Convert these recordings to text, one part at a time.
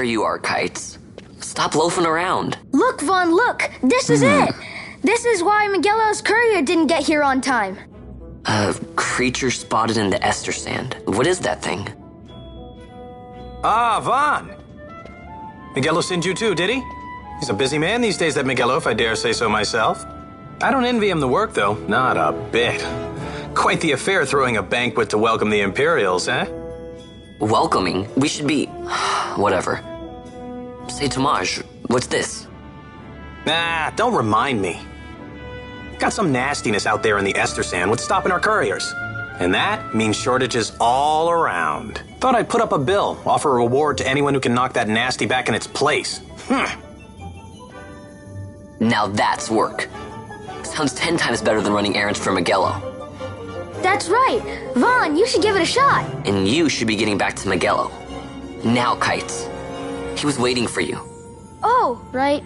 There you are, Kites. Stop loafing around. Look, Vaughn, look! This is it! This is why Miguelo's courier didn't get here on time. A creature spotted in the ester sand. What is that thing? Ah, Vaughn! Miguelo sent you too, did he? He's a busy man these days, that Miguelo, if I dare say so myself. I don't envy him the work, though. Not a bit. Quite the affair throwing a banquet to welcome the Imperials, eh? Welcoming? We should be... whatever. Say, Tomaj, what's this? Nah, don't remind me. Got some nastiness out there in the ester sand. What's stopping our couriers? And that means shortages all around. Thought I'd put up a bill, offer a reward to anyone who can knock that nasty back in its place. Now that's work. Sounds 10 times better than running errands for Miguelo. That's right. Vaughn, you should give it a shot. And you should be getting back to Miguelo. Now, Kites. He was waiting for you. Oh, right.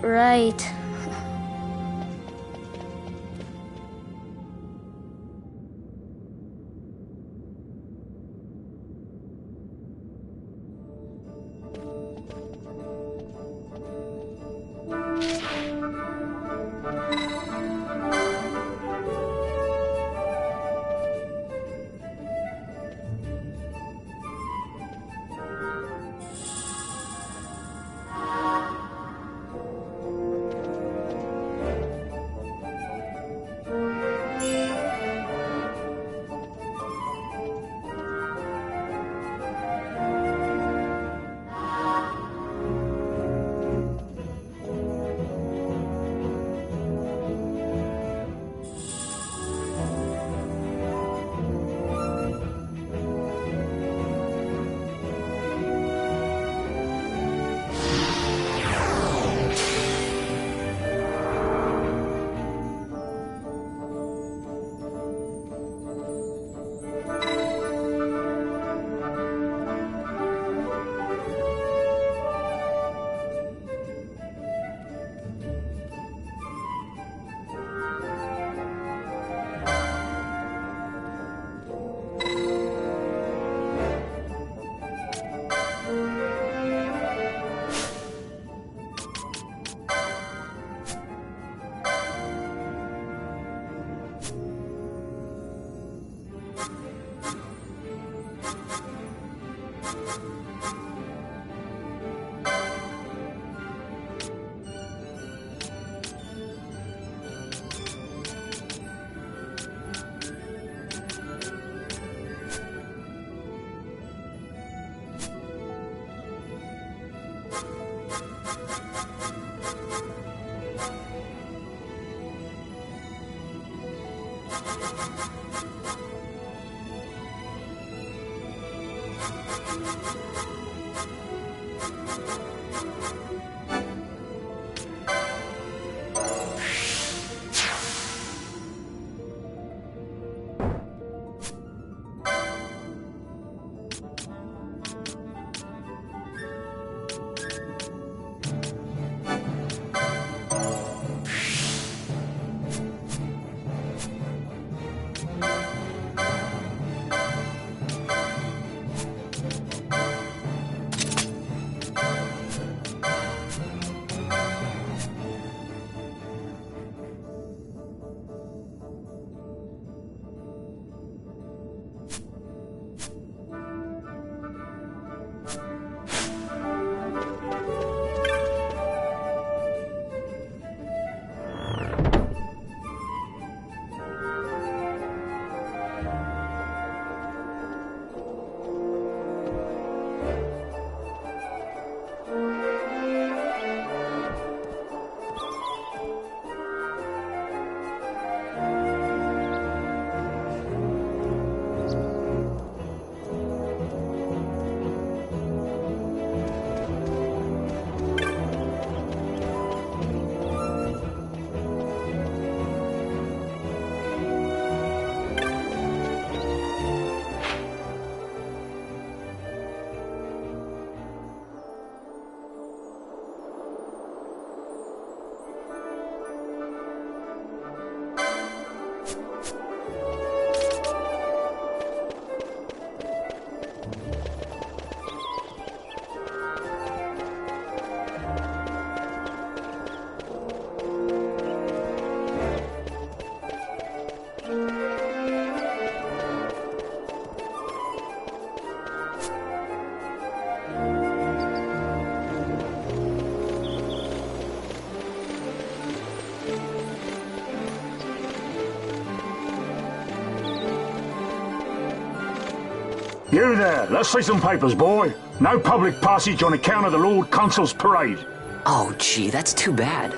You there, let's see some papers, boy. No public passage on account of the Lord Consul's parade. Oh, gee, that's too bad.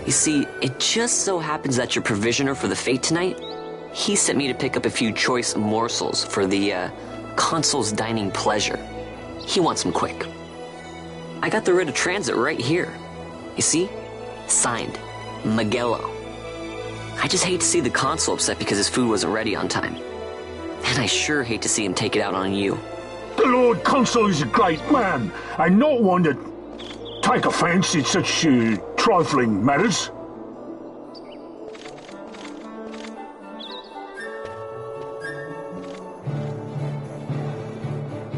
You see, it just so happens that your provisioner for the fete tonight, he sent me to pick up a few choice morsels for the, Consul's dining pleasure. He wants them quick. I got the writ of transit right here. You see? Signed, Magello. I just hate to see the Consul upset because his food wasn't ready on time. And I sure hate to see him take it out on you. The Lord Consul is a great man, and not one to take offence in such trifling matters.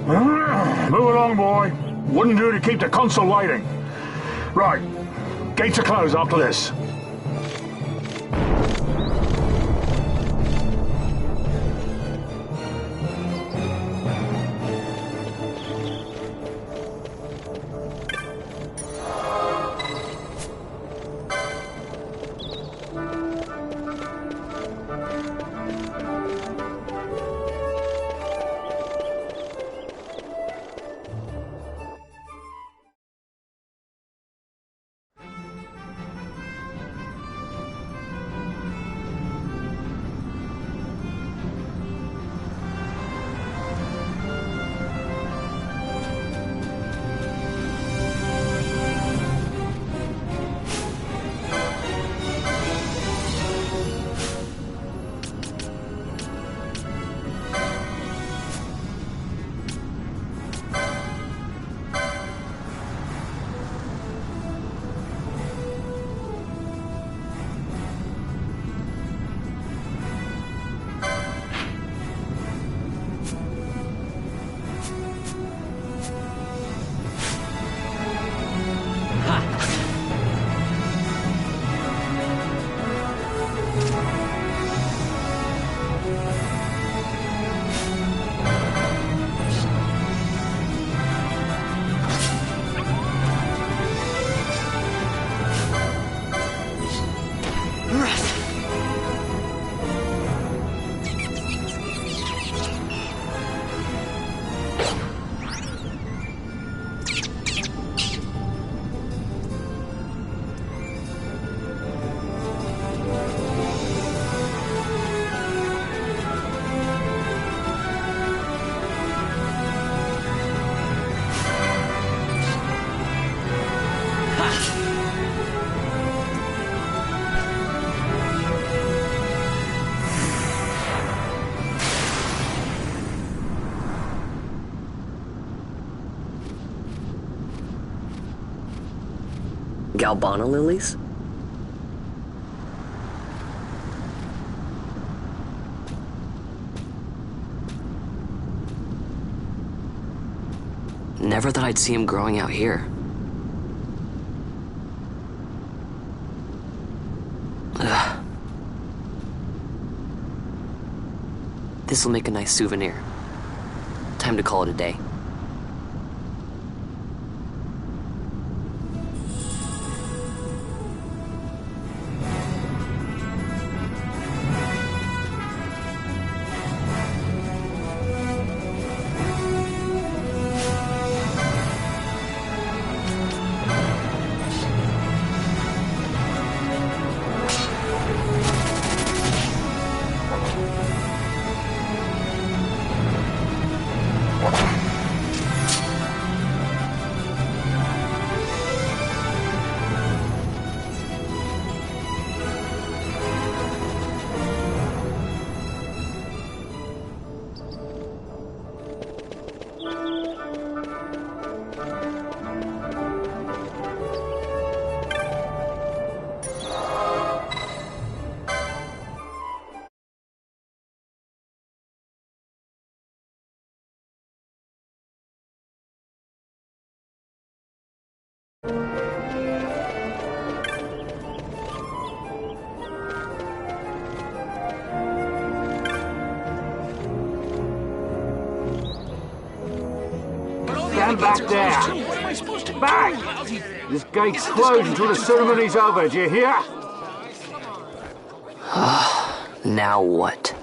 Move along, boy. Wouldn't do to keep the Consul waiting. Right, gates are closed after this. Galbana lilies? Never thought I'd see him growing out here. Ugh. This'll make a nice souvenir. Time to call it a day. Stand back there. Back! This gate's closed until the ceremony's over, do you hear? Now what?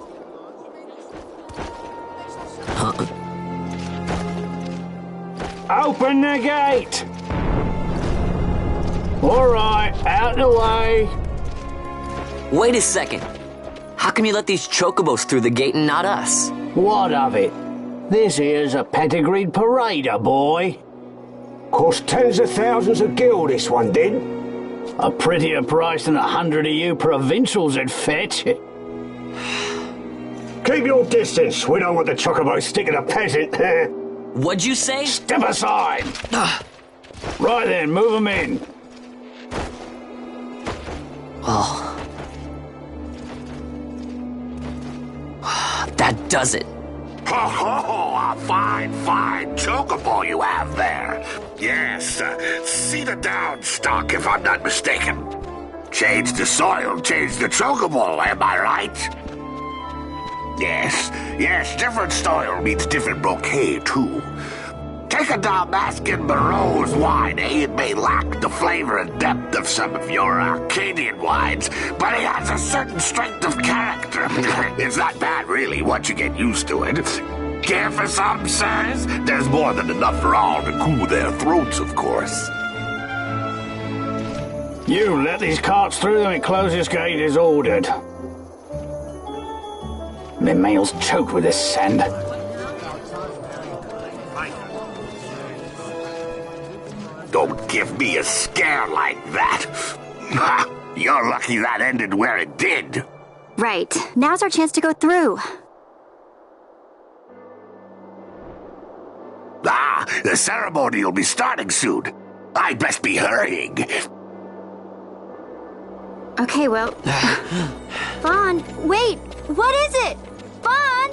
Open the gate! All right, out the way. Wait a second. How come you let these chocobos through the gate and not us? What of it? This here's a pedigreed parader, boy. Cost tens of thousands of gil, this one did. A prettier price than 100 of you provincials would fetch. Keep your distance. We don't want the chocobos sticking a peasant. What'd you say? Step aside. Right then, move them in. Well, that does it. Ho ho! A fine chocobo you have there. Yes, cedar down stock if I'm not mistaken. Change the soil, change the chocobo, am I right? Yes, different soil means different bouquet too. Take a Dalmascan Barrow's wine, It may lack the flavor and depth of some of your Arcadian wines, but it has a certain strength of character. It's not bad, really, once you get used to it. Care for some, sirs? There's more than enough for all to cool their throats, of course. You let these carts through and closest gate is ordered. My mail's choked with this sand. Don't give me a scare like that. You're lucky that ended where it did. Right. Now's our chance to go through. The ceremony will be starting soon. I'd best be hurrying. Okay, well... Vaughn, wait! What is it? Vaughn!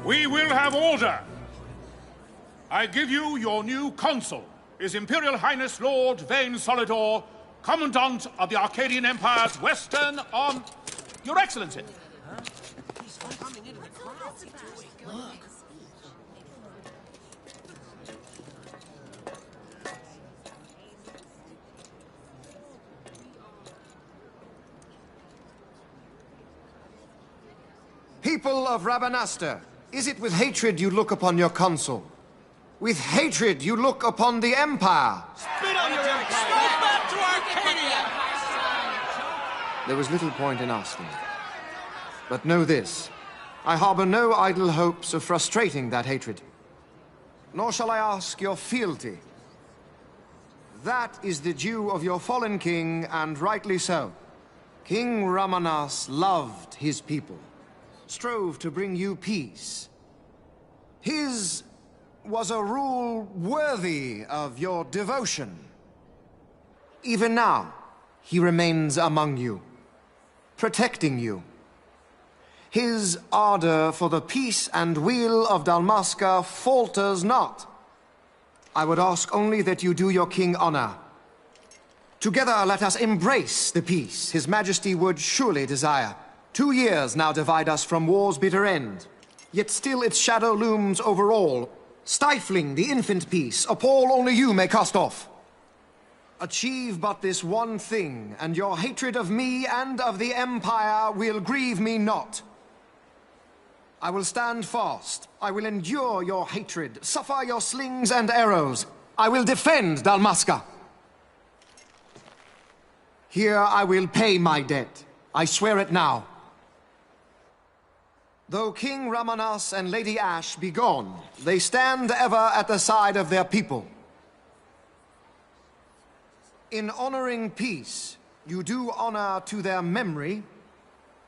We will have order. I give you your new consul, His Imperial Highness Lord Vane Solidor, Commandant of the Arcadian Empire's Western on... Your Excellency. People of Rabanastre, is it with hatred you look upon your consul? With hatred you look upon the Empire? Spit on your empire! Go back to Arcadia! There was little point in asking. But know this, I harbor no idle hopes of frustrating that hatred. Nor shall I ask your fealty. That is the due of your fallen king, and rightly so. King Ramanas loved his people, strove to bring you peace. His was a rule worthy of your devotion. Even now, he remains among you, protecting you. His ardor for the peace and weal of Dalmasca falters not. I would ask only that you do your king honor. Together let us embrace the peace His Majesty would surely desire. 2 years now divide us from war's bitter end, yet still its shadow looms over all, stifling the infant peace a pall only you may cast off. Achieve but this one thing, and your hatred of me and of the Empire will grieve me not. I will stand fast. I will endure your hatred, suffer your slings and arrows. I will defend Dalmasca. Here I will pay my debt. I swear it now. Though King Ramanas and Lady Ash be gone, they stand ever at the side of their people. In honoring peace, you do honor to their memory,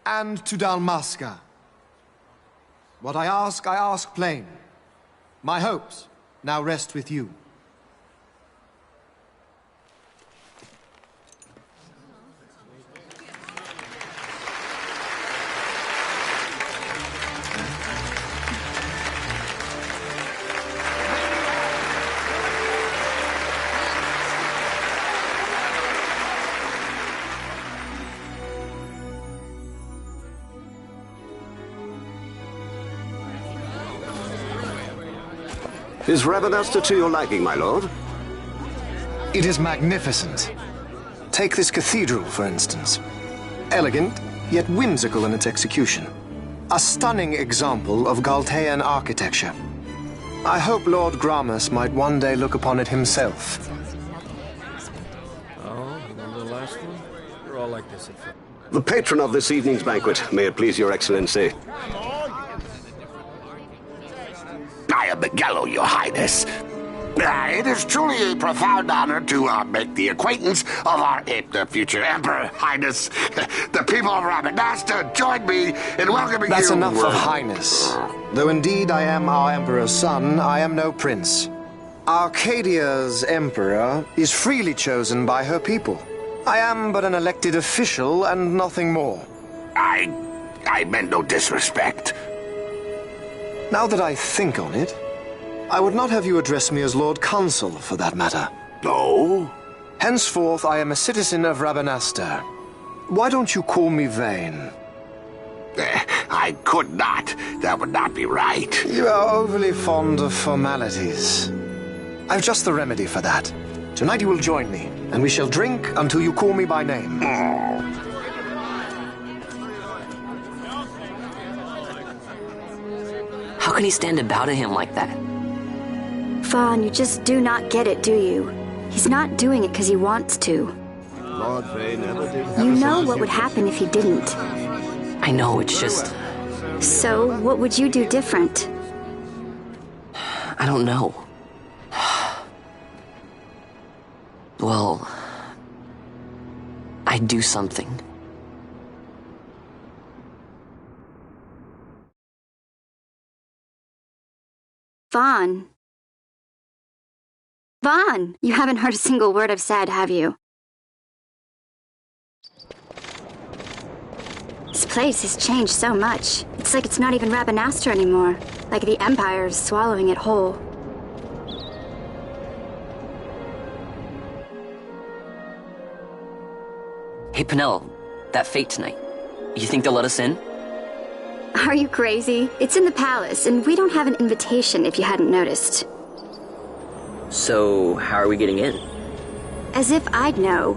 and to Dalmasca. What I ask plain. My hopes now rest with you. Is Rabanasta to your liking, my lord? It is magnificent. Take this cathedral, for instance. Elegant, yet whimsical in its execution. A stunning example of Galtean architecture. I hope Lord Gramus might one day look upon it himself. Oh, remember the last one? You're all like this at first. The patron of this evening's banquet, may it please your excellency. I am Miguelo, your highness. It is truly a profound honor to make the acquaintance of our future emperor, highness. The people of Rabanasta join me in welcoming you. That's enough of highness. Though indeed I am our emperor's son, I am no prince. Arcadia's emperor is freely chosen by her people. I am but an elected official and nothing more. I meant no disrespect. Now that I think on it, I would not have you address me as Lord Consul, for that matter. No? Henceforth, I am a citizen of Rabanasta. Why don't you call me Vane? I could not. That would not be right. You are overly fond of formalities. I've just the remedy for that. Tonight you will join me, and we shall drink until you call me by name. How can he stand about him like that? Fawn, you just do not get it, do you? He's not doing it because he wants to. Lord Vane never did. You know what would happen if he didn't. I know, it's just... So, what would you do different? I don't know. Well... I'd do something. Vaughn. Vaughn, you haven't heard a single word I've said, have you? This place has changed so much. It's like it's not even Rabanasta anymore. Like the Empire is swallowing it whole. Hey, Penel, that fete tonight. You think they'll let us in? Are you crazy? It's in the palace, and we don't have an invitation if you hadn't noticed. So, how are we getting in? As if I'd know.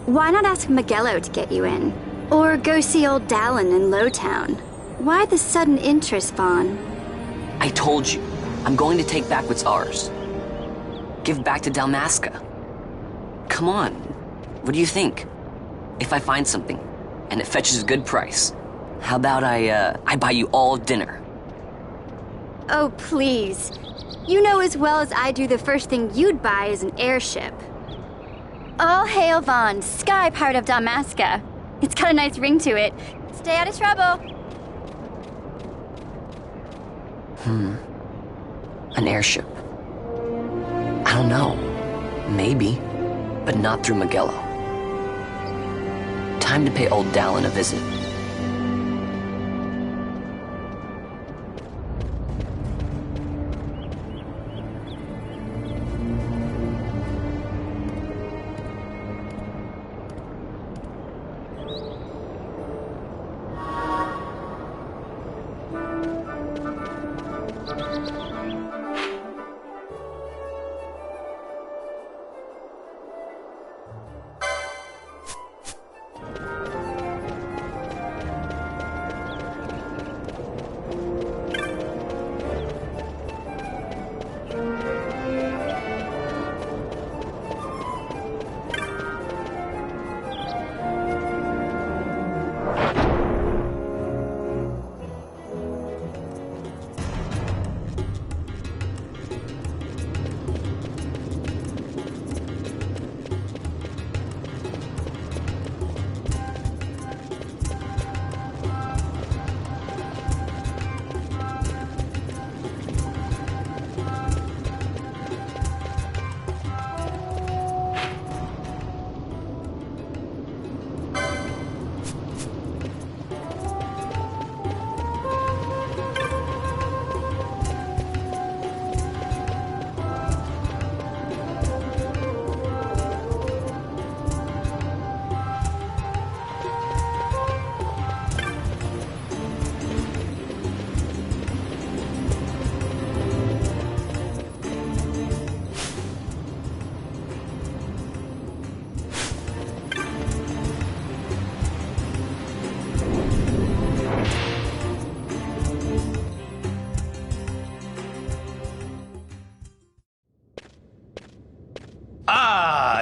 Why not ask Miguelo to get you in? Or go see old Dallin in Lowtown? Why the sudden interest, Vaughn? I told you, I'm going to take back what's ours. Give back to Dalmasca. Come on, what do you think? If I find something, and it fetches a good price, how about I buy you all dinner? Oh, please. You know as well as I do the first thing you'd buy is an airship. All hail Vaughn, Sky Pirate of Dalmasca. It's got a nice ring to it. Stay out of trouble. An airship. I don't know. Maybe, but not through Miguelo. Time to pay old Dallin a visit.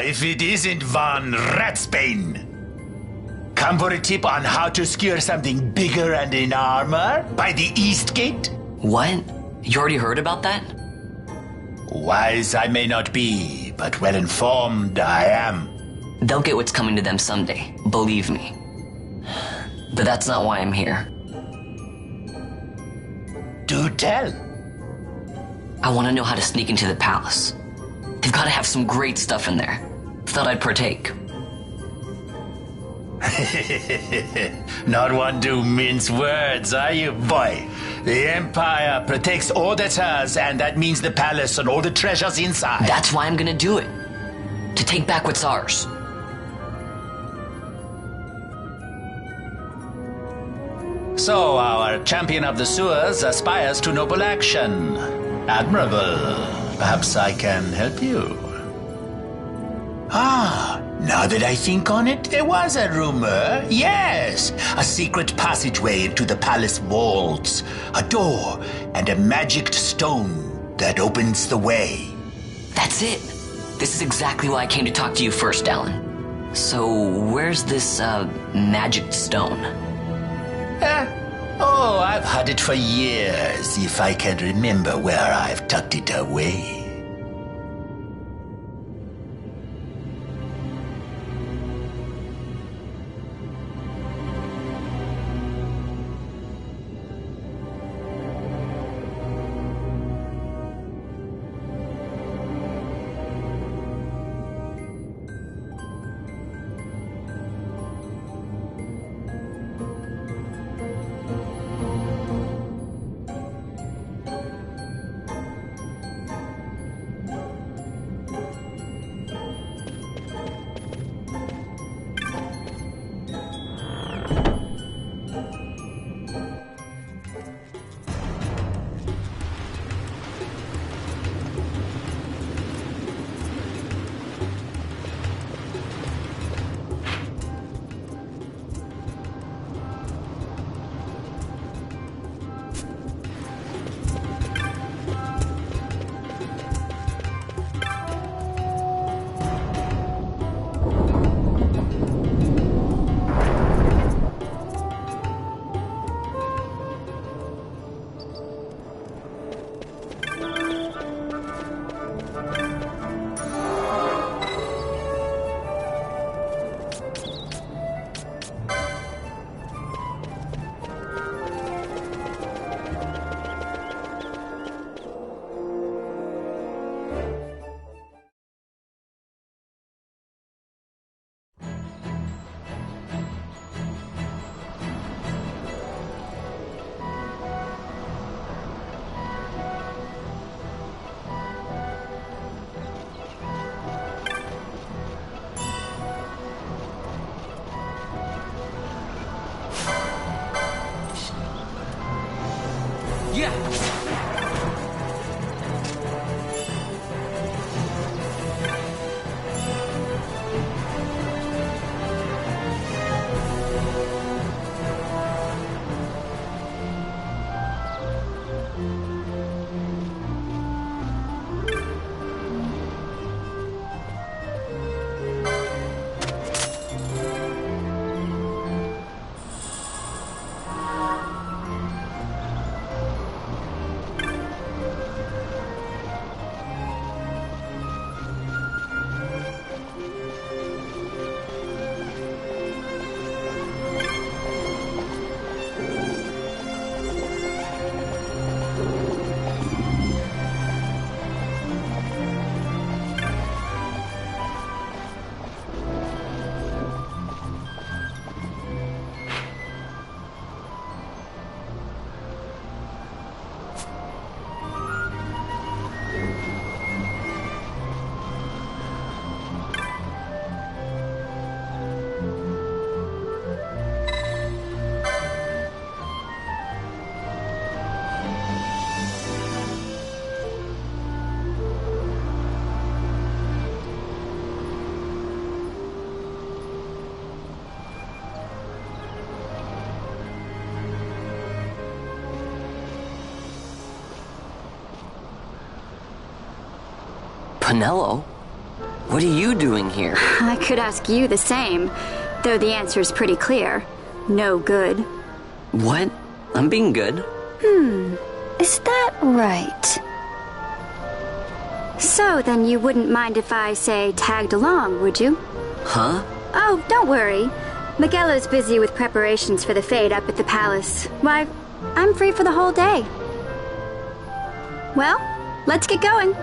if it isn't Von Ratsbane. Come for a tip on how to secure something bigger and in armor by the East Gate? What? You already heard about that? Wise I may not be, but well informed I am. They'll get what's coming to them someday, believe me. But that's not why I'm here. Do tell. I want to know how to sneak into the palace. They've got to have some great stuff in there. Thought I'd partake. Not one to mince words, are you, boy? The Empire protects all that's hers, and that means the palace and all the treasures inside. That's why I'm gonna do it. To take back what's ours. So our champion of the sewers aspires to noble action. Admirable. Perhaps I can help you. Now that I think on it, there was a rumor. Yes, a secret passageway into the palace vaults. A door and a magic stone that opens the way. That's it. This is exactly why I came to talk to you first, Alan. So, where's this, magic stone? Oh, I've had it for years, if I can remember where I've tucked it away. Pinello? What are you doing here? I could ask you the same, though the answer is pretty clear. No good. What? I'm being good. Is that right? So, then you wouldn't mind if I, say, tagged along, would you? Huh? Oh, don't worry. Magello's busy with preparations for the fete up at the palace. Why, I'm free for the whole day. Well, let's get going.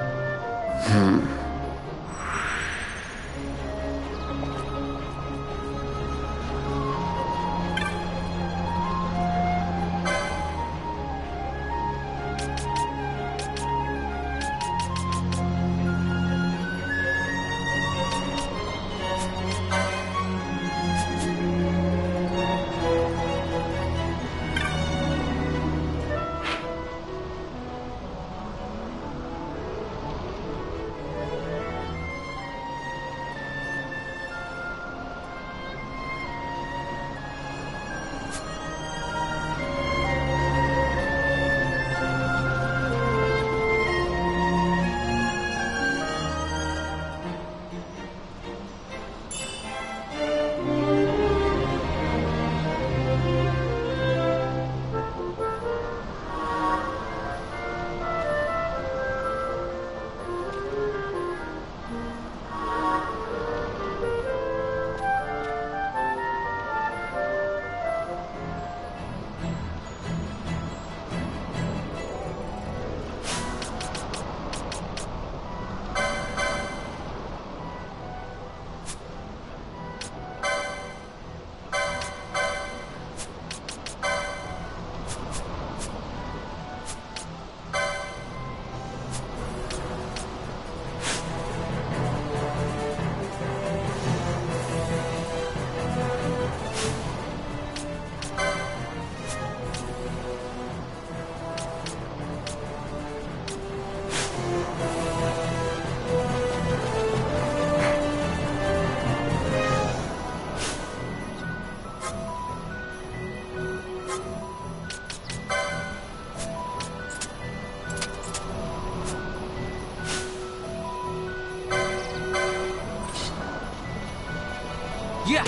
Yeah!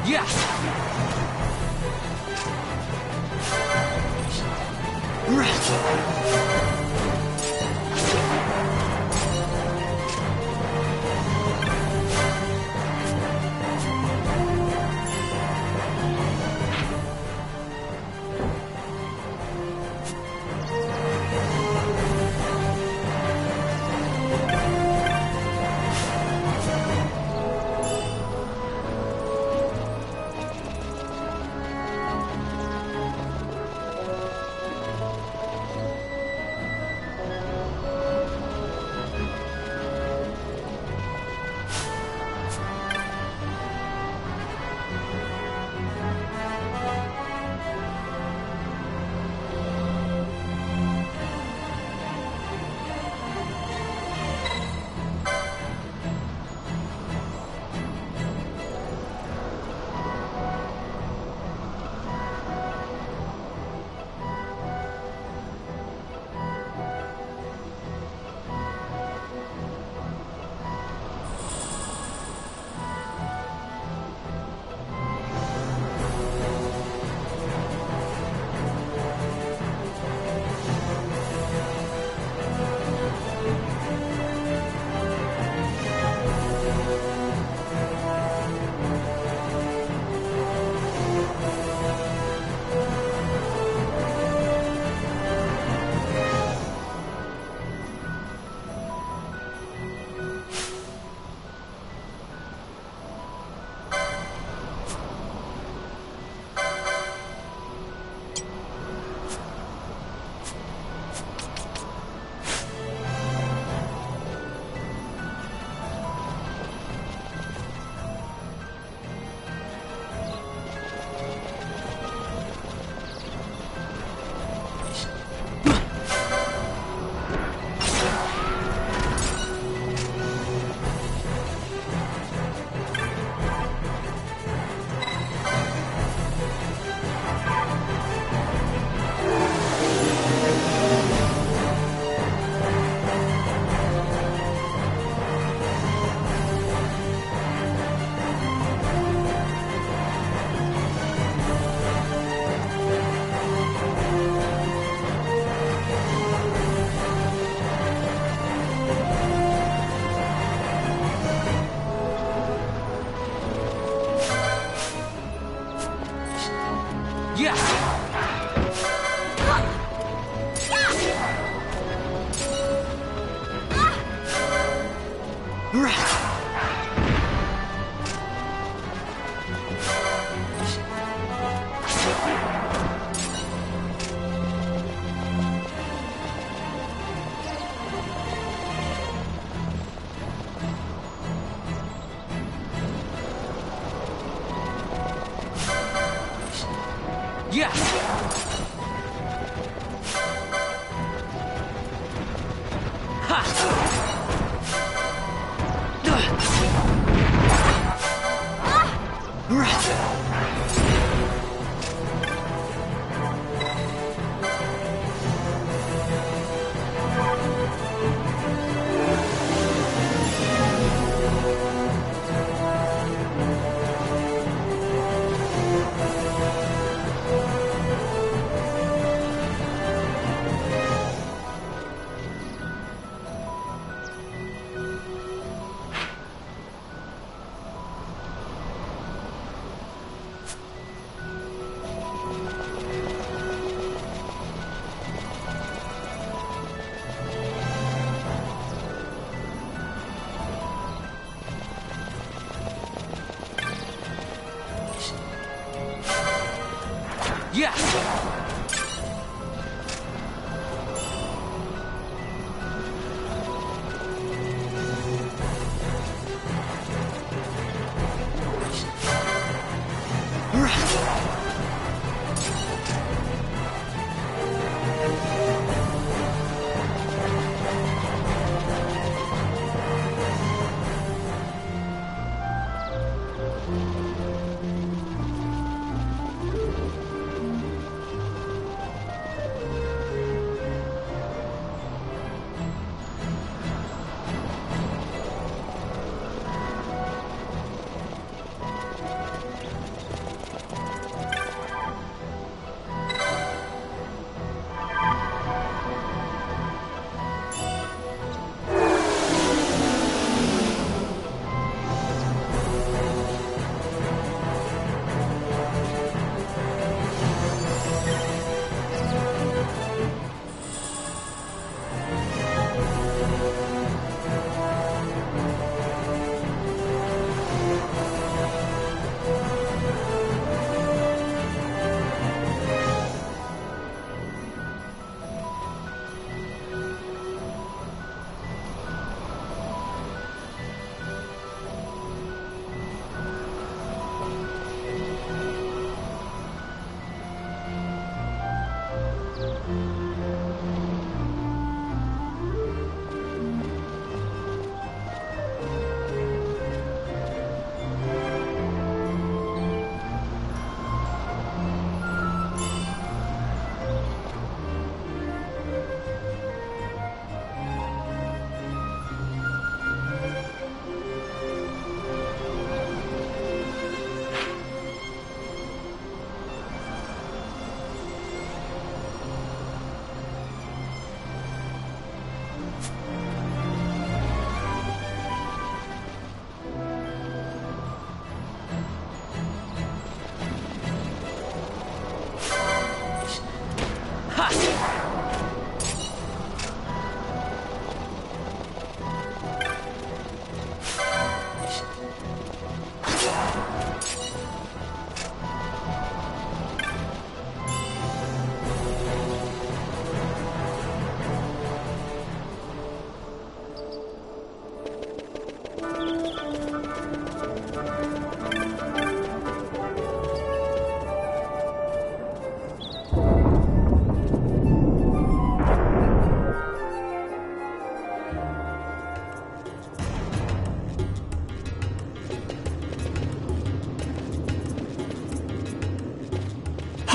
Yeah!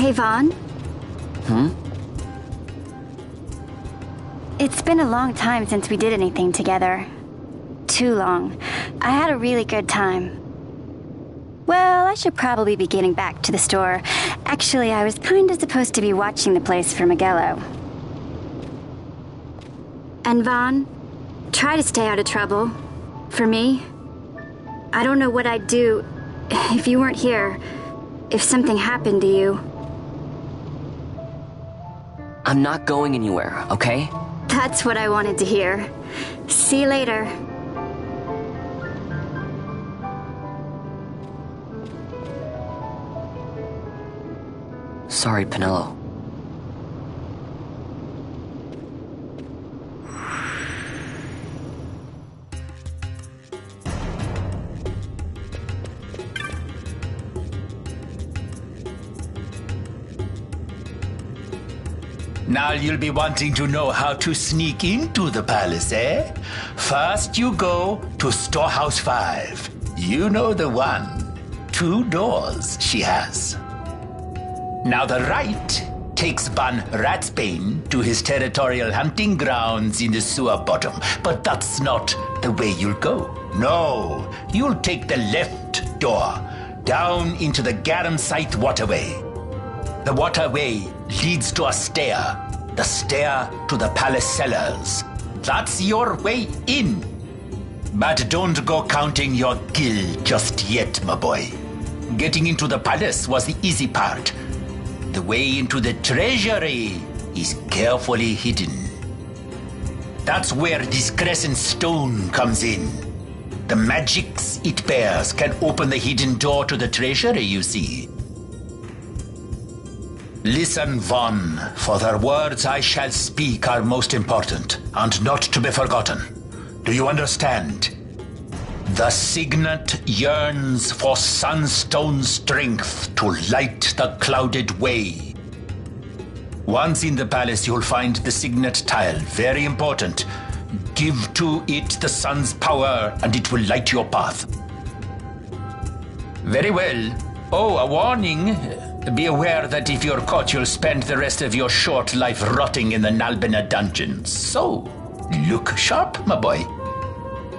Hey, Vaughn. It's been a long time since we did anything together. Too long. I had a really good time. Well, I should probably be getting back to the store. Actually, I was kinda supposed to be watching the place for Miguelo. And Vaughn, try to stay out of trouble. For me. I don't know what I'd do if you weren't here. If something happened to you. I'm not going anywhere, okay? That's what I wanted to hear. See you later. Sorry, Penelo. Now you'll be wanting to know how to sneak into the palace, eh? First you go to Storehouse 5. You know the one. 2 doors she has. Now the right takes Ban Ratsbane to his territorial hunting grounds in the sewer bottom. But that's not the way you'll go. No, you'll take the left door down into the Garum Scythe waterway. The waterway leads to a stair. The stair to the palace cellars. That's your way in. But don't go counting your gil just yet, my boy. Getting into the palace was the easy part. The way into the treasury is carefully hidden. That's where this crescent stone comes in. The magics it bears can open the hidden door to the treasury, you see. Listen, Von, for the words I shall speak are most important, and not to be forgotten. Do you understand? The signet yearns for sunstone strength to light the clouded way. Once in the palace, you'll find the signet tile. Very important. Give to it the sun's power, and it will light your path. Very well. Oh, a warning. Be aware that if you're caught, you'll spend the rest of your short life rotting in the Nalbina dungeons. So, look sharp, my boy.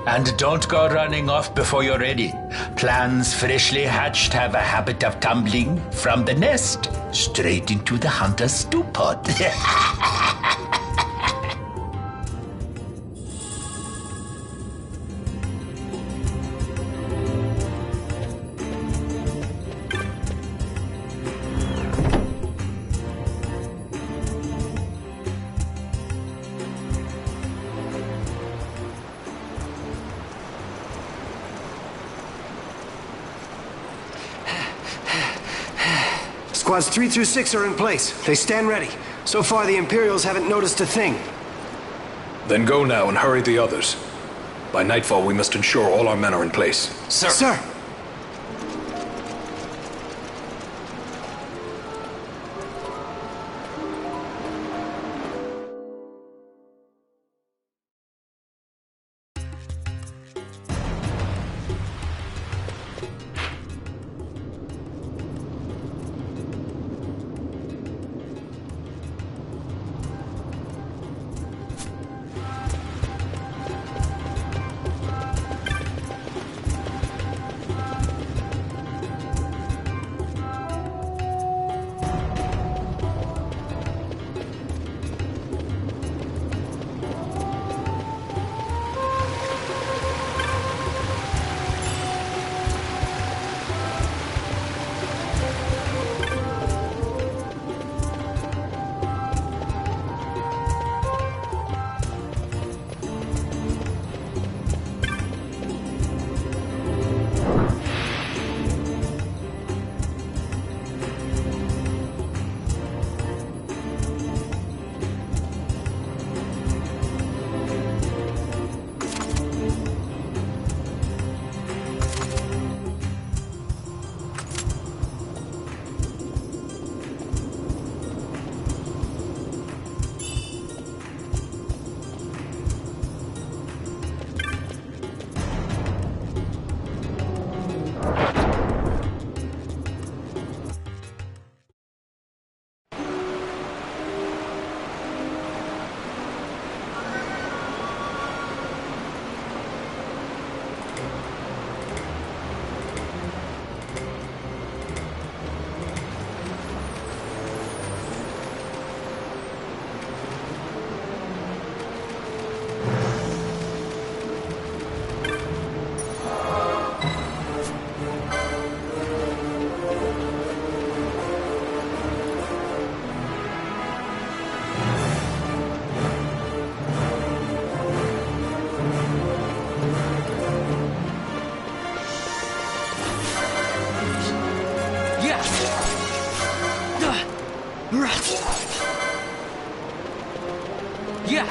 And don't go running off before you're ready. Plans freshly hatched have a habit of tumbling from the nest straight into the hunter's stew pot. Squads 3 through 6 are in place. They stand ready. So far, the Imperials haven't noticed a thing. Then go now and hurry the others. By nightfall, we must ensure all our men are in place. Sir! Sir! Yeah.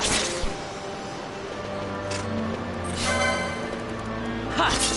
Ha.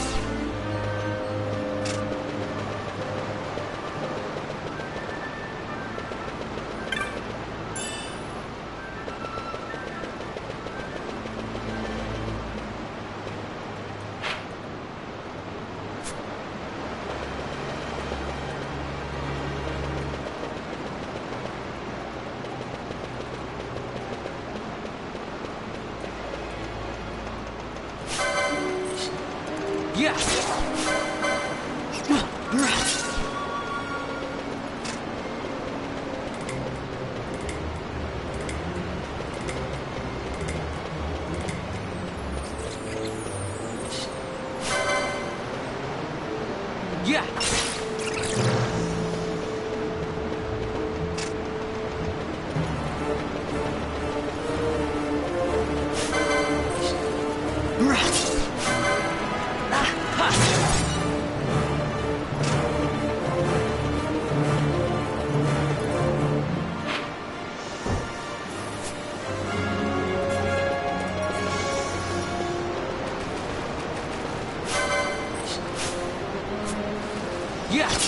Yeah. Yeah. Yeah. Yeah.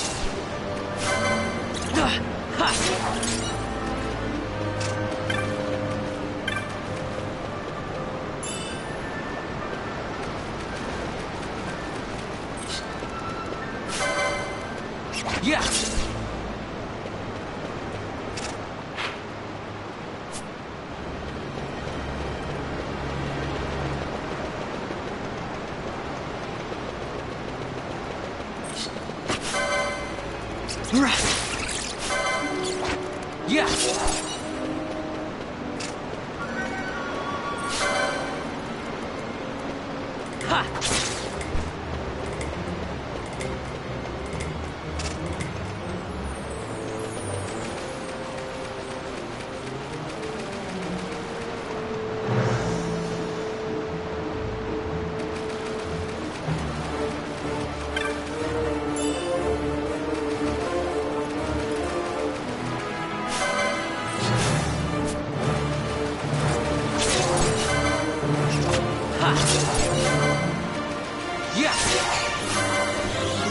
Yeah. Ha. Yeah. Yeah.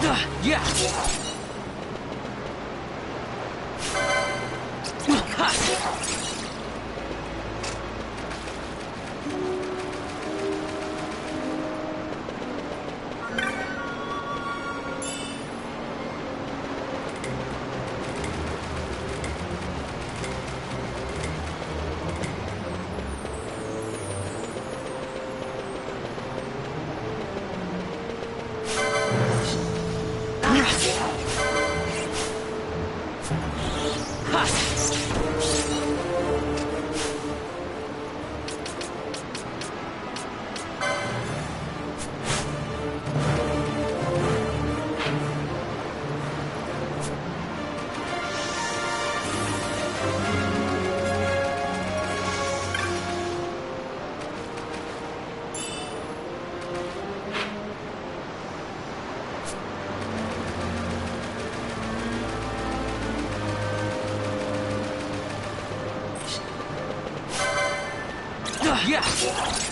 Ha. Yeah. Ha. Yeah.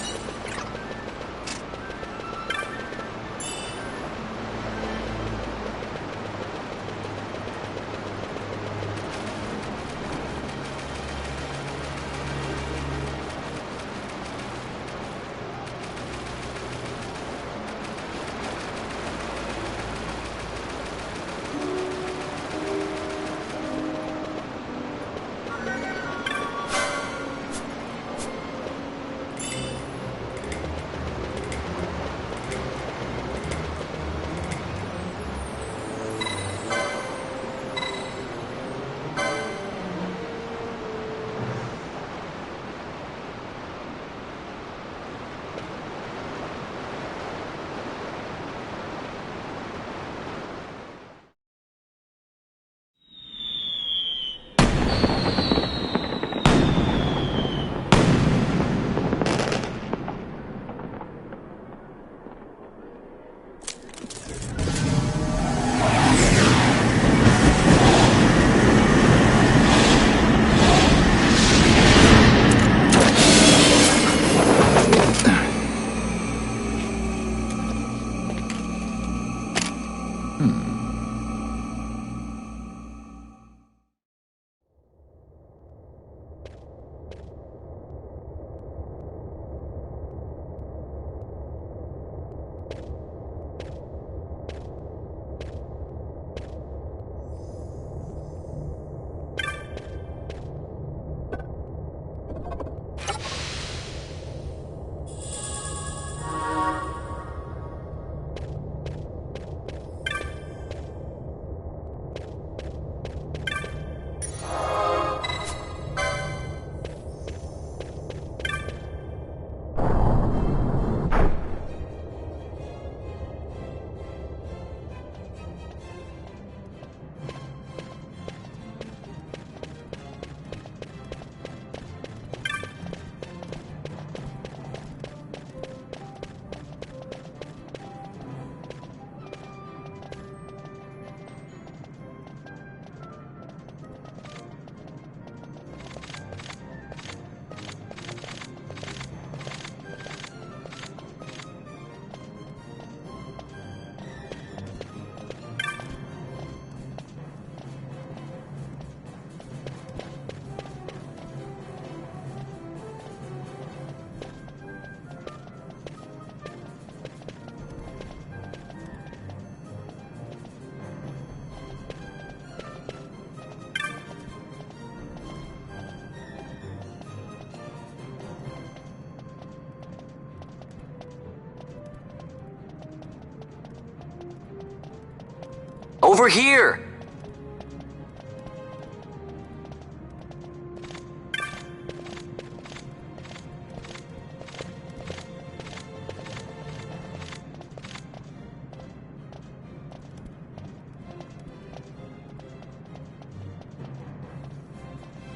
Over here!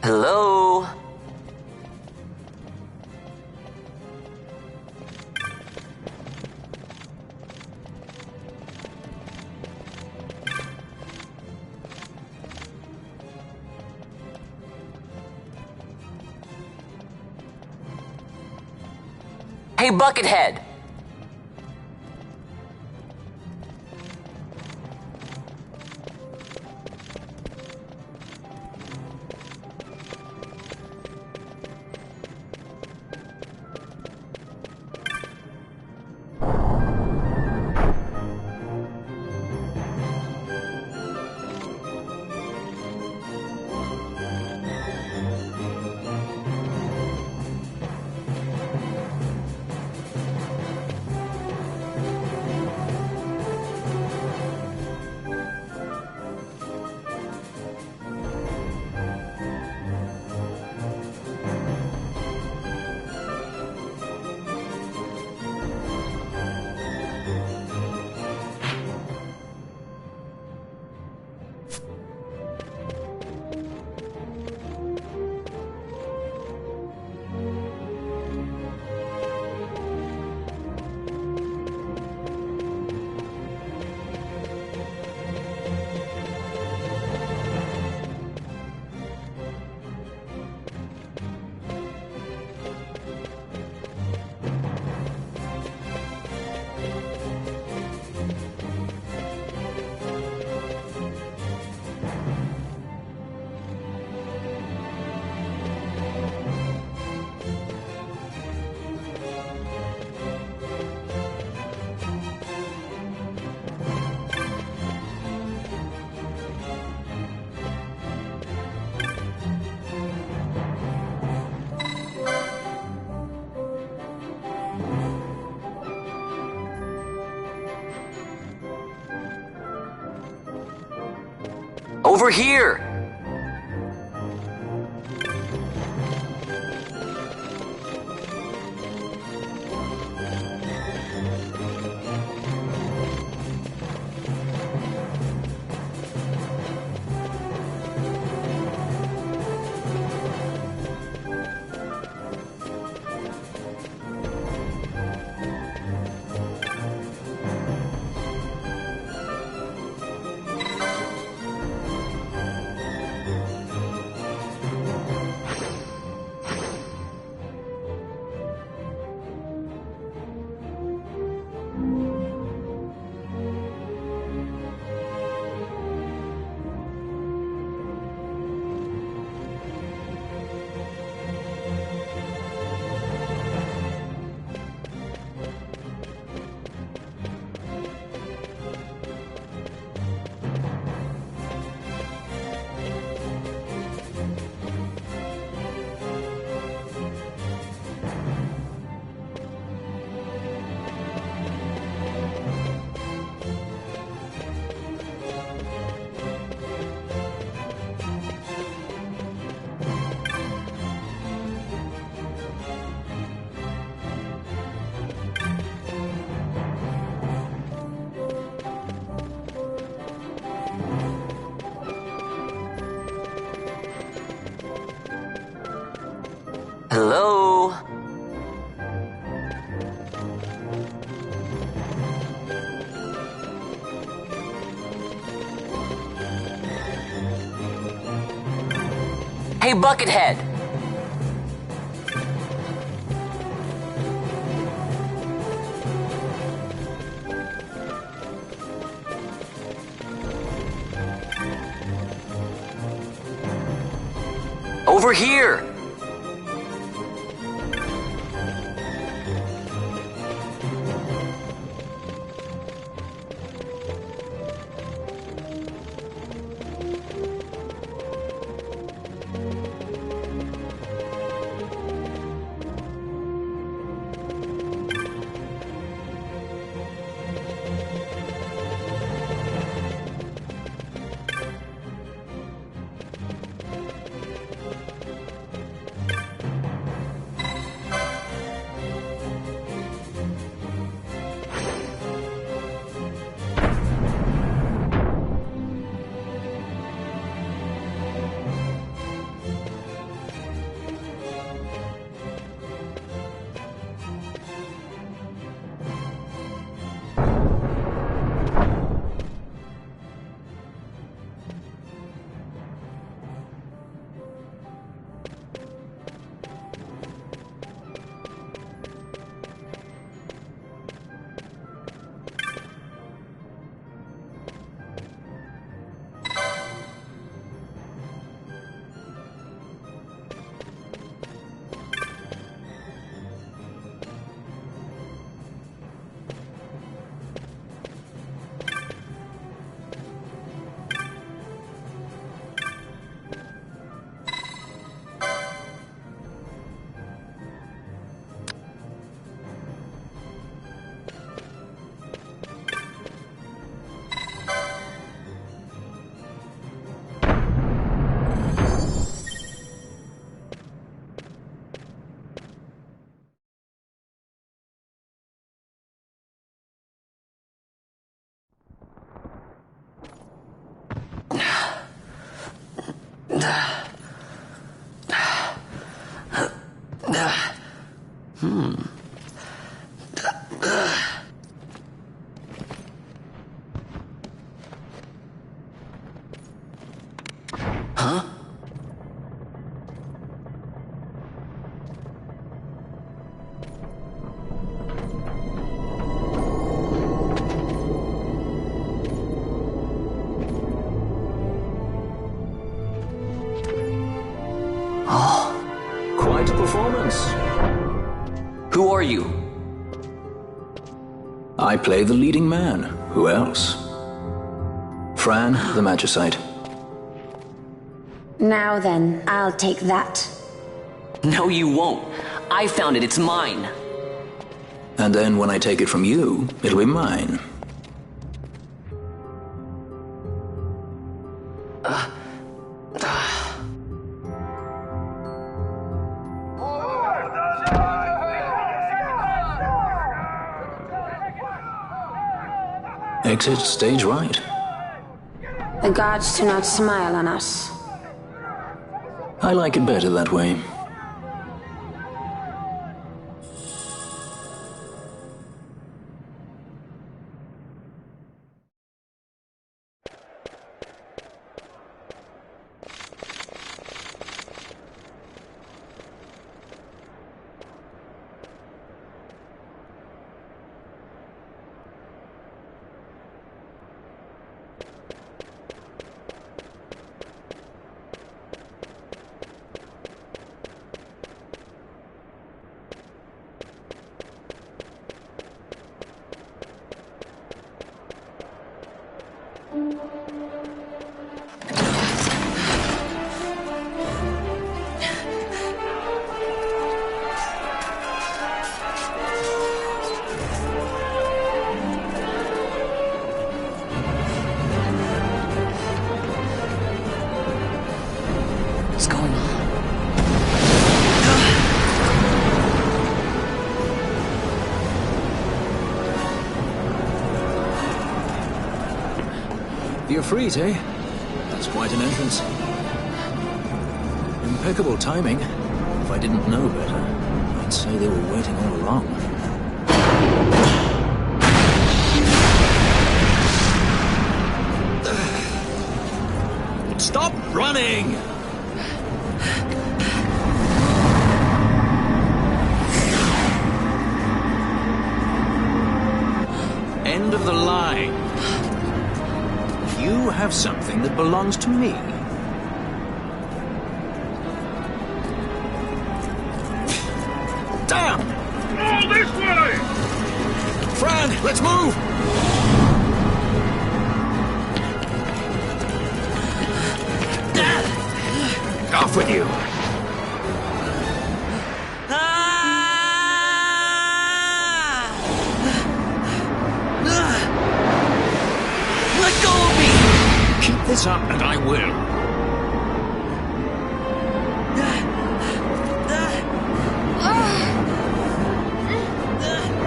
Hello? Hey, Buckethead! Over here! Hello? Hey, Buckethead! Over here! Huh? Quite a performance. Who are you? I play the leading man. Who else? Fran, the Magicite. Now then, I'll take that. No, you won't. I found it. It's mine. And then when I take it from you, it'll be mine. Exit stage right. The gods do not smile on us. I like it better that way. What's going on? The Ifrit, eh? That's quite an entrance. Impeccable timing. If I didn't know better, I'd say they were waiting all along. Stop running! End of the line. You have something that belongs to me. Damn! All this way! Fran, let's move! Off with you. Let go of me! Keep this up and I will.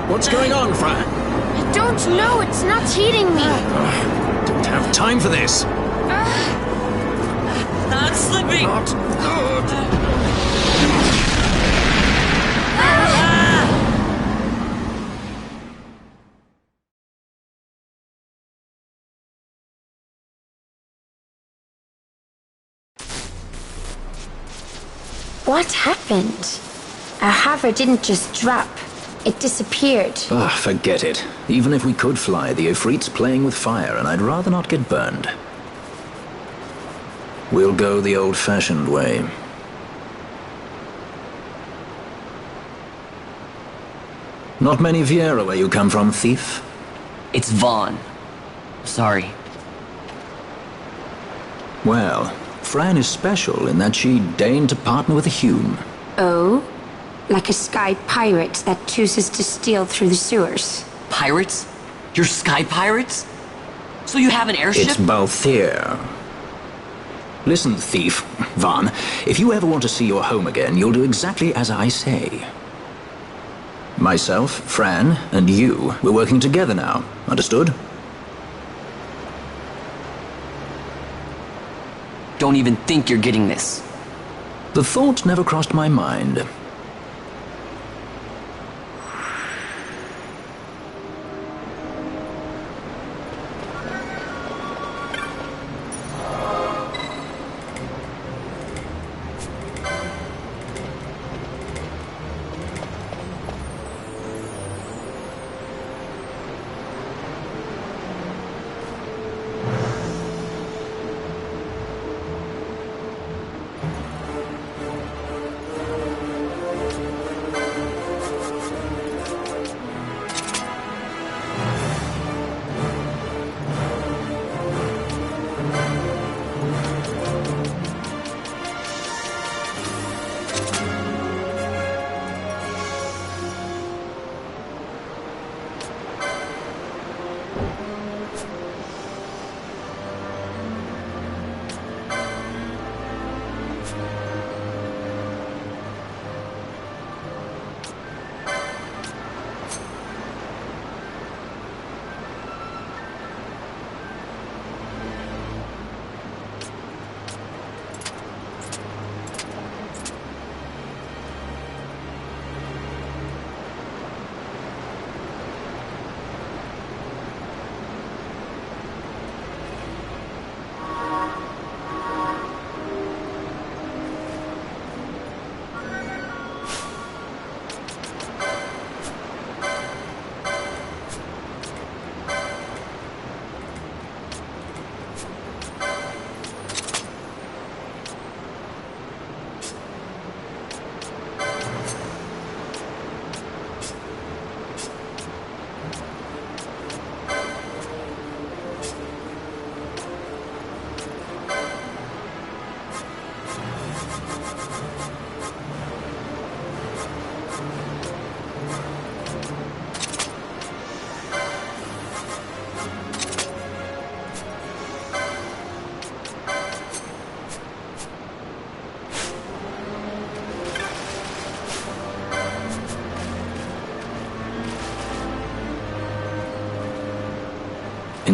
What's going on, Fran? I don't know. It's not heating me. Don't have time for this. Not slipping! Not good. What happened? Our hover didn't just drop. It disappeared. Forget it. Even if we could fly, the Ifrit's playing with fire, and I'd rather not get burned. We'll go the old-fashioned way. Not many Viera where you come from, thief? It's Vaughn. Sorry. Well, Fran is special in that she deigned to partner with a Hume. Oh? Like a sky pirate that chooses to steal through the sewers. Pirates? You're sky pirates? So you have an airship? It's Balthier. Listen, thief, Vaughn, if you ever want to see your home again, you'll do exactly as I say. Myself, Fran, and you, we're working together now. Understood? Don't even think you're getting this. The thought never crossed my mind.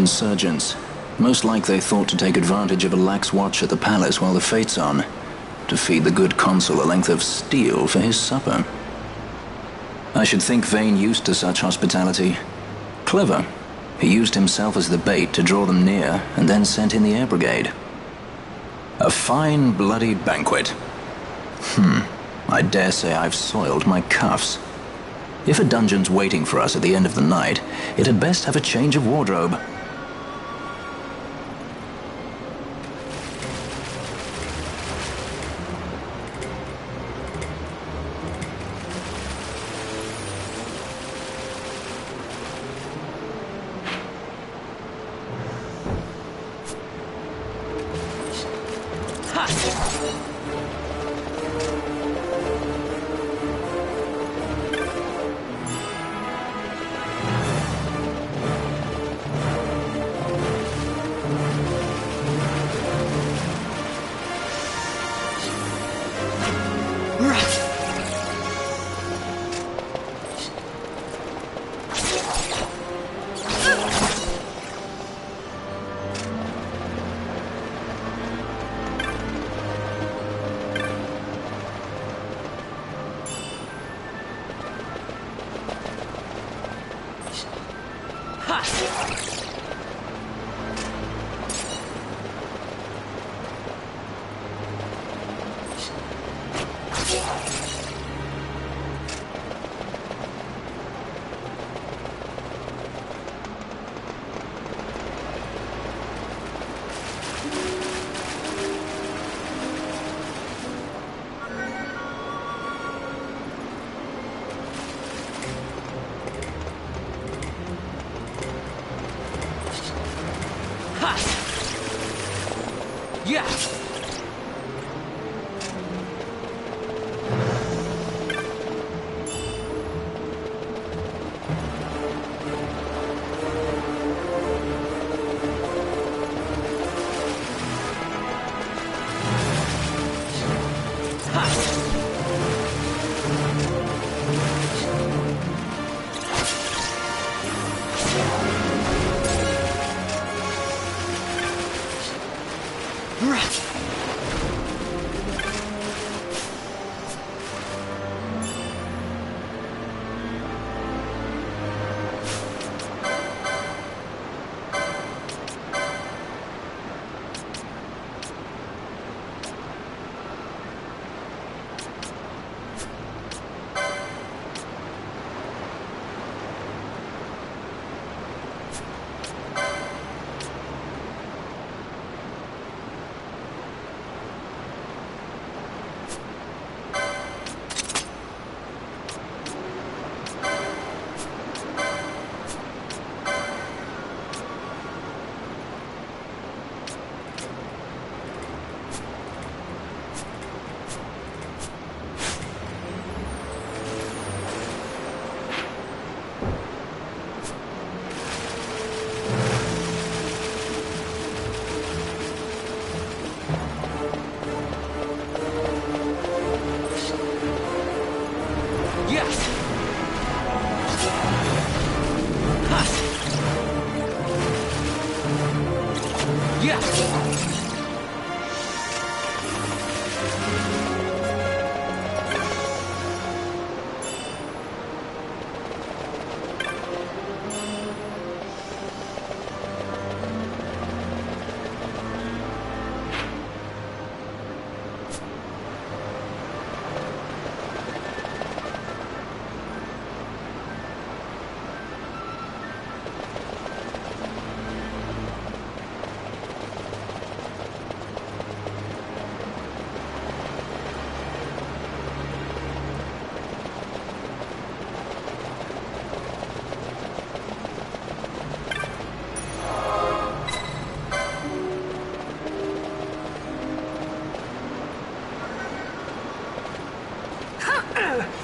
insurgents. Most like they thought to take advantage of a lax watch at the palace while the fate's on, to feed the good consul a length of steel for his supper. I should think Vane used to such hospitality. Clever. He used himself as the bait to draw them near, and then sent in the air brigade. A fine, bloody banquet. I dare say I've soiled my cuffs. If a dungeon's waiting for us at the end of the night, it had best have a change of wardrobe.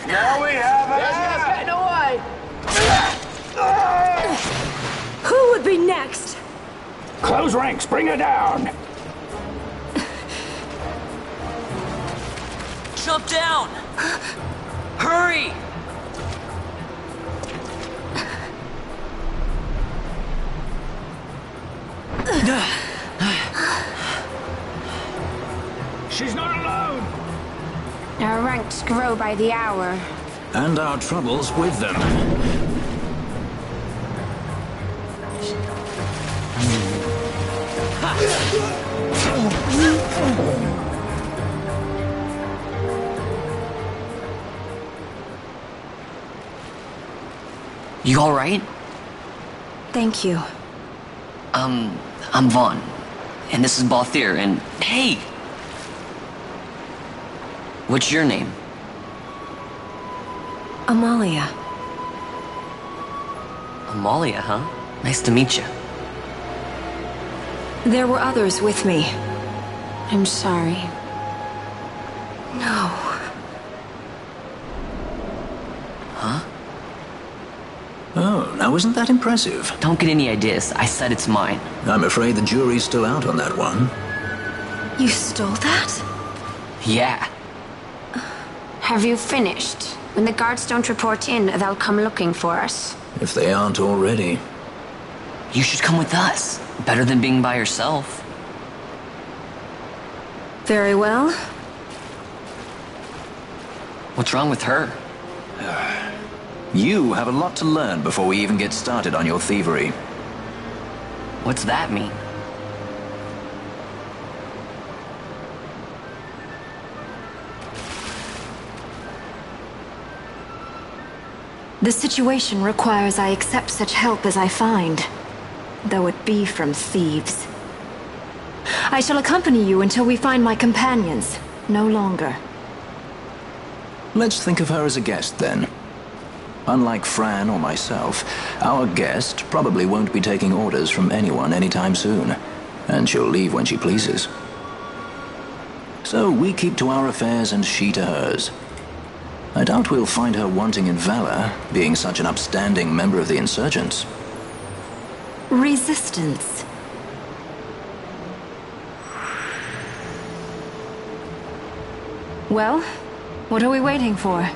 Now we have it! Yes, getting away! Who would be next? Close ranks, bring her down! Jump down! Hurry! She's not alone! Our ranks grow by the hour. And our troubles with them. You alright? Thank you. I'm Vaughn. And this is Balthier, and hey! What's your name? Amalia. Amalia, huh? Nice to meet you. There were others with me. I'm sorry. No. Huh? Oh, now isn't that impressive? Don't get any ideas. I said it's mine. I'm afraid the jury's still out on that one. You stole that? Yeah. Have you finished? When the guards don't report in, they'll come looking for us. If they aren't already. You should come with us. Better than being by yourself. Very well. What's wrong with her? You have a lot to learn before we even get started on your thievery. What's that mean? The situation requires I accept such help as I find, though it be from thieves. I shall accompany you until we find my companions, no longer. Let's think of her as a guest, then. Unlike Fran or myself, our guest probably won't be taking orders from anyone anytime soon, and she'll leave when she pleases. So we keep to our affairs and she to hers. I doubt we'll find her wanting in valor, being such an upstanding member of the insurgents. Resistance. Well, what are we waiting for?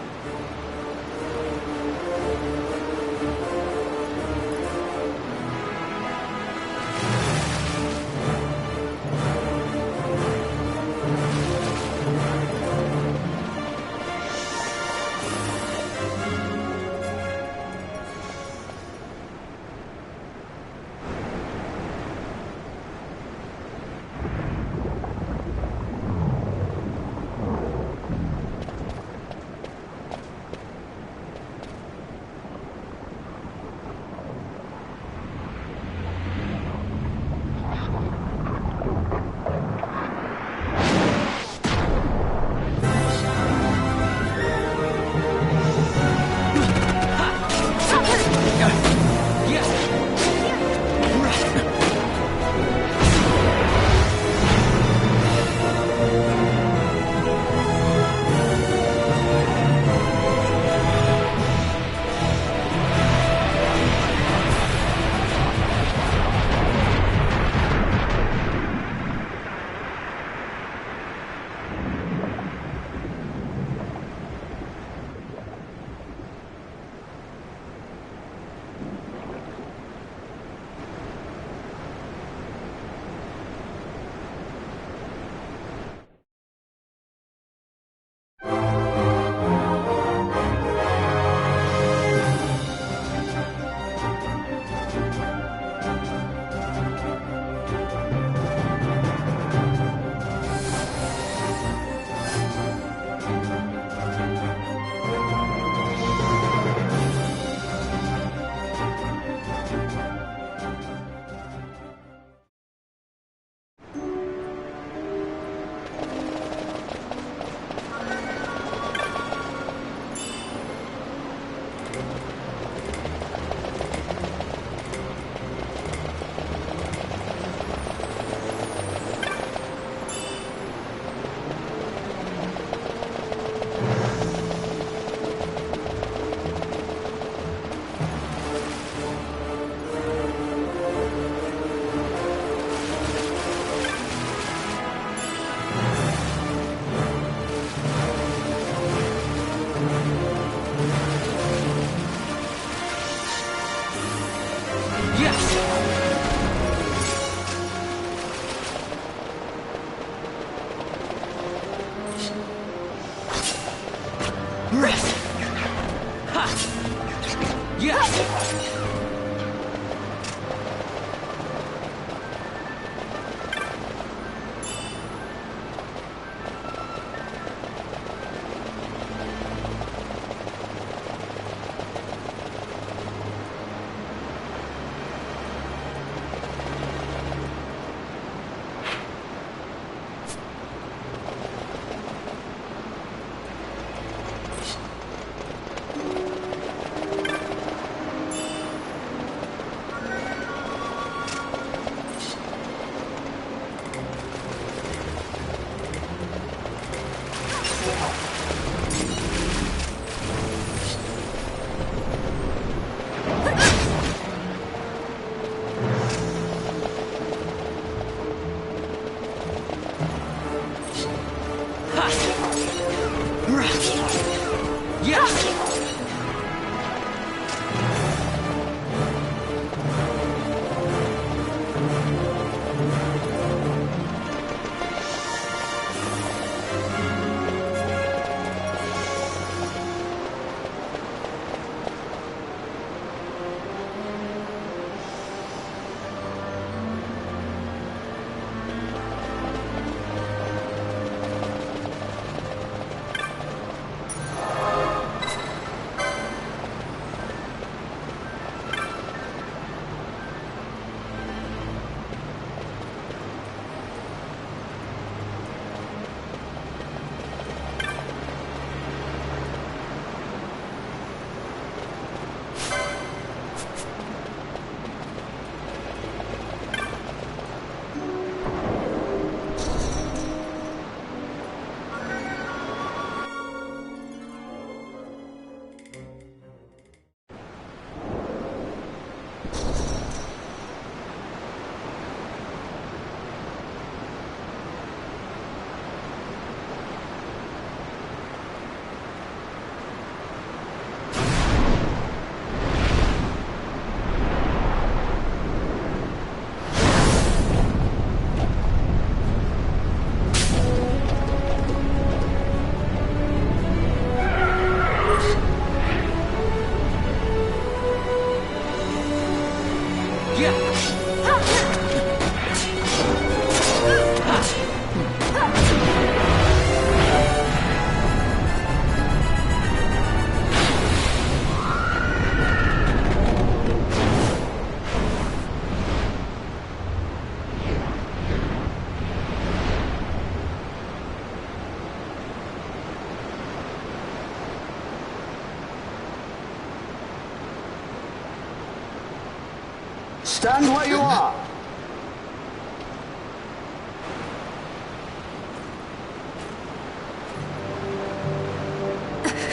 Stand where you are.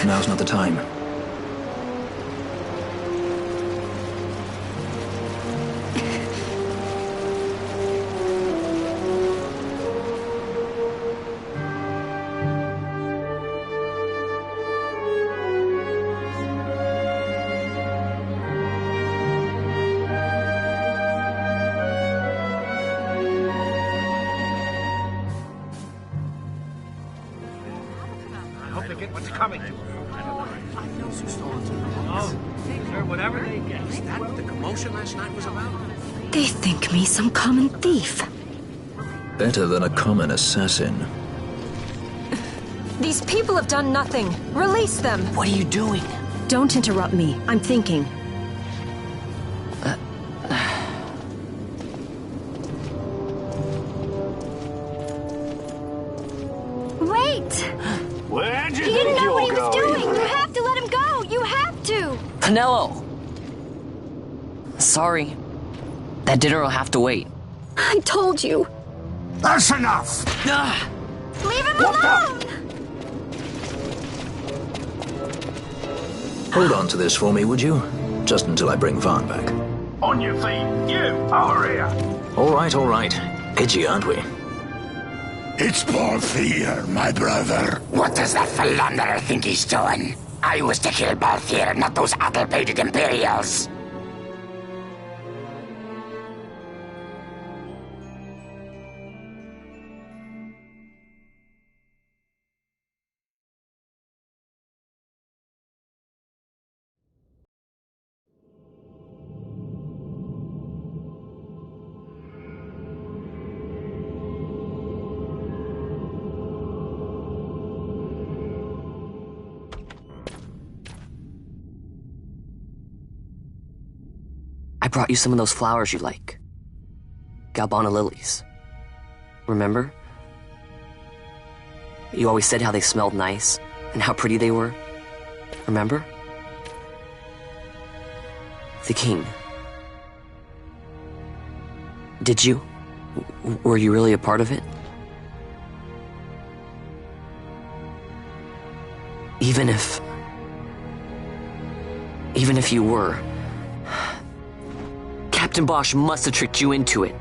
Now's not the time. What's coming? Oh, sure, whatever they get. Is that what the commotion last night was about? They think me some common thief. Better than a common assassin. These people have done nothing. Release them. What are you doing? Don't interrupt me. I'm thinking. Wait! Where'd you He didn't think know what he you're was going? doing! You have to let him go! You have to! Pinello! Sorry. That dinner will have to wait. I told you. That's enough! Ah! Leave him alone! Hold on to this for me, would you? Just until I bring Vaughn back. On your feet, you, over here. All right. Edgy, aren't we? It's Balthier, my brother. What does that philanderer think he's doing? I was to kill Balthier, not those addle-pated Imperials. I brought you some of those flowers you like. Galbana lilies. Remember? You always said how they smelled nice and how pretty they were. Remember? The king. Did you? Were you really a part of it? Even if you were, Captain Bosch must have tricked you into it.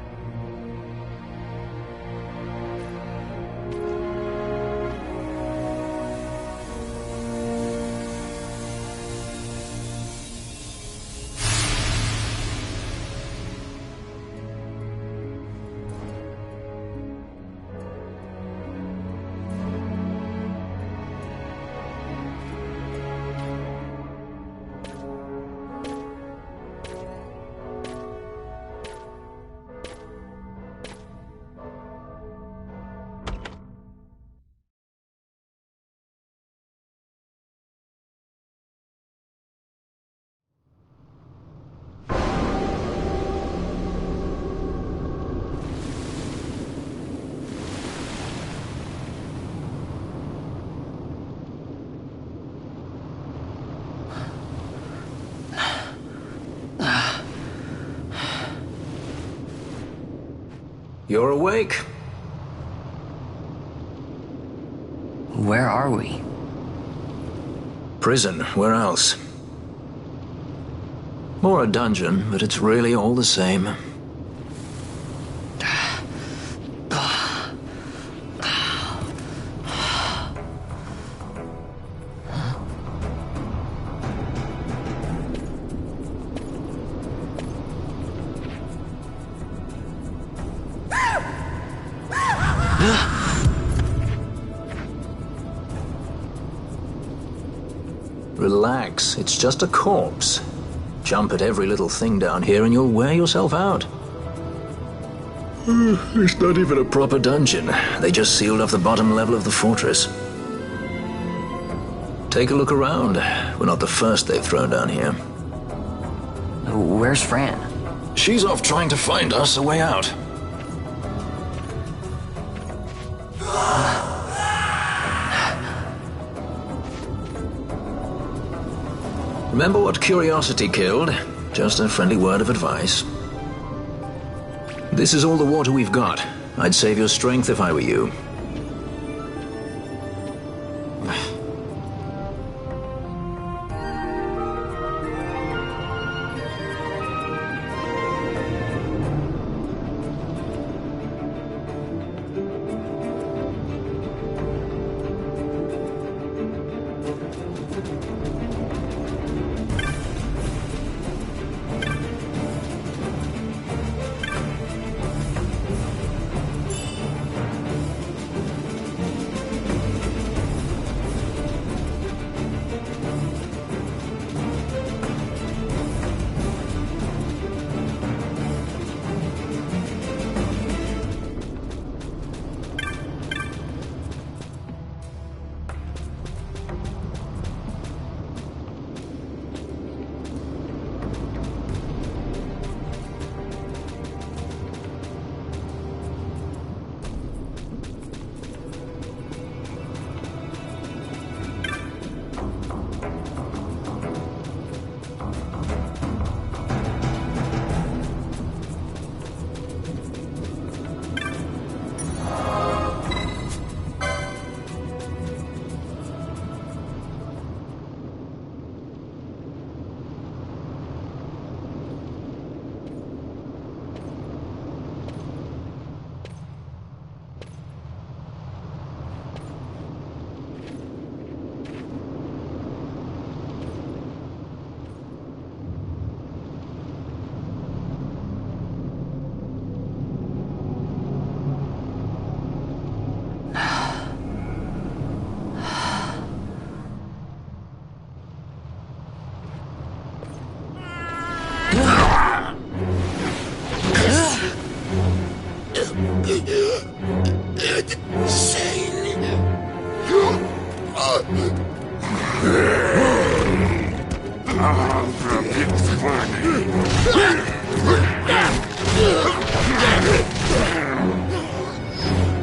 You're awake. Where are we? Prison, where else? Or a dungeon, but it's really all the same. Relax, it's just a corpse. Jump at every little thing down here and you'll wear yourself out. It's not even a proper dungeon. They just sealed off the bottom level of the fortress. Take a look around. We're not the first they've thrown down here. Where's Fran? She's off trying to find us a way out. Remember what curiosity killed? Just a friendly word of advice. This is all the water we've got. I'd save your strength if I were you.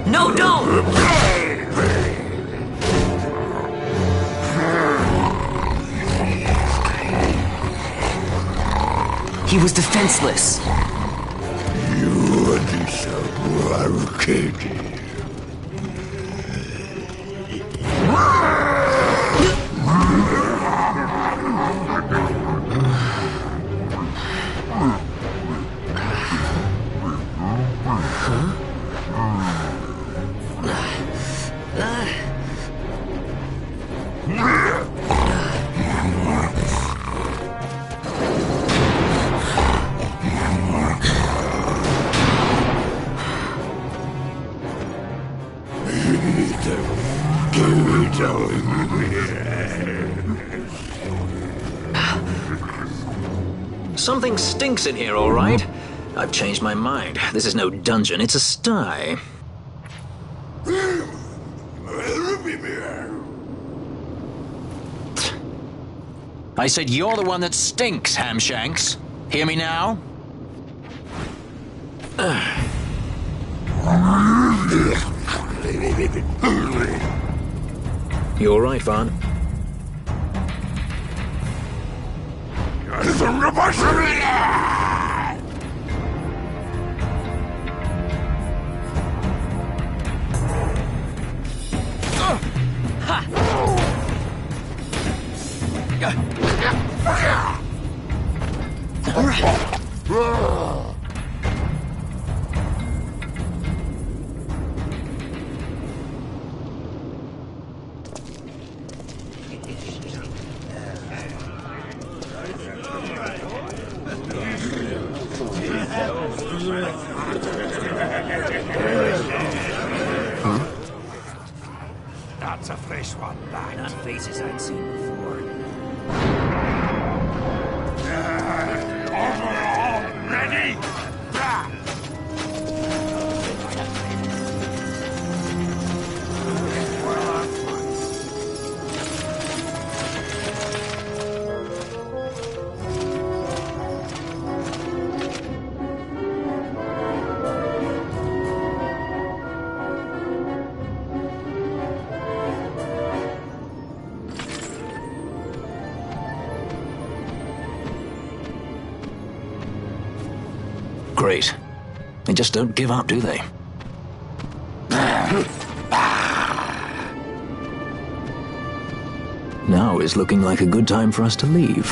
No, don't! He was defenseless. You are Arcady. Something stinks in here, all right? I've changed my mind. This is no dungeon, it's a sty. I said you're the one that stinks, Hamshanks. Hear me now? You all right, Vaughn? That's a fresh one, that. Not faces I'd seen before. Ready? Great. They just don't give up, do they? Now is looking like a good time for us to leave.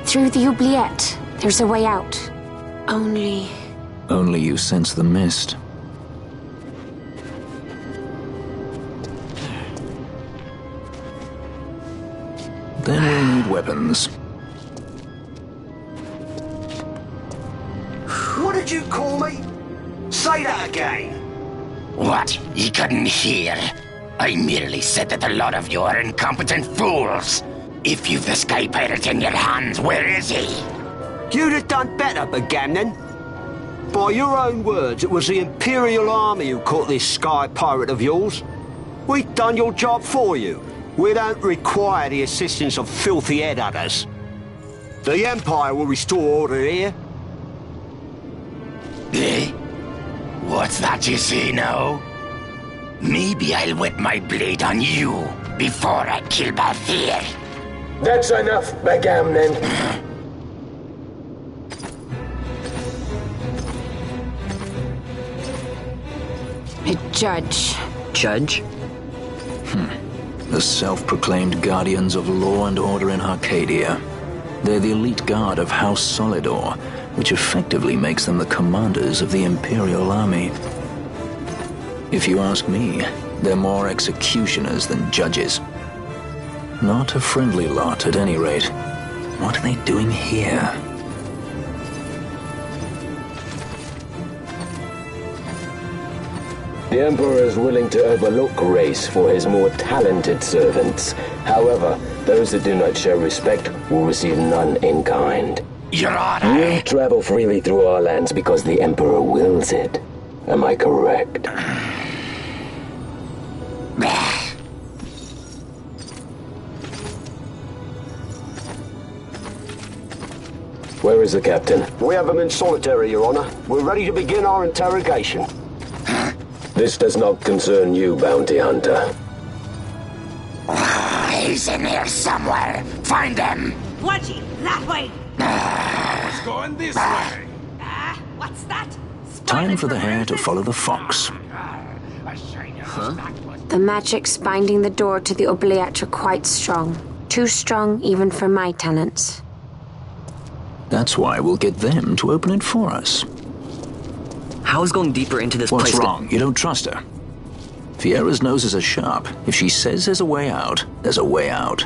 Through the oubliette, there's a way out. Only you sense the mist. Then we'll need weapons. What did you call me? Say that again. What? You couldn't hear? I merely said that a lot of you are incompetent fools. If you've the Sky Pirate in your hands, where is he? You'd have done better, Bagamnon. By your own words, it was the Imperial Army who caught this Sky Pirate of yours. We've done your job for you. We don't require the assistance of filthy headhunters. The Empire will restore order here. Eh? What's that you say now? Maybe I'll wet my blade on you before I kill Bathir. That's enough, Bagamnon. a judge. Judge? The self-proclaimed guardians of law and order in Arcadia. They're the elite guard of House Solidor, which effectively makes them the commanders of the Imperial Army. If you ask me, they're more executioners than judges. Not a friendly lot, at any rate. What are they doing here? The Emperor is willing to overlook race for his more talented servants. However, those that do not show respect will receive none in kind. Your Honor! You travel freely through our lands because the Emperor wills it. Am I correct? Where is the captain? We have him in solitary, Your Honor. We're ready to begin our interrogation. This does not concern you, bounty hunter. He's in here somewhere. Find him. Watchy, that way. It's going this way. What's that? Time for the hare to follow the fox. The magics binding the door to the oubliette are quite strong. Too strong even for my talents. That's why we'll get them to open it for us. How is going deeper into this What's place? wrong? You don't trust her? Fiera's noses are sharp. If she says there's a way out, there's a way out.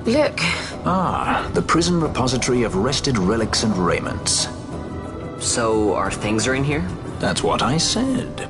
Look. Ah, the prison repository of rested relics and raiments. So, our things are in here? That's what I said.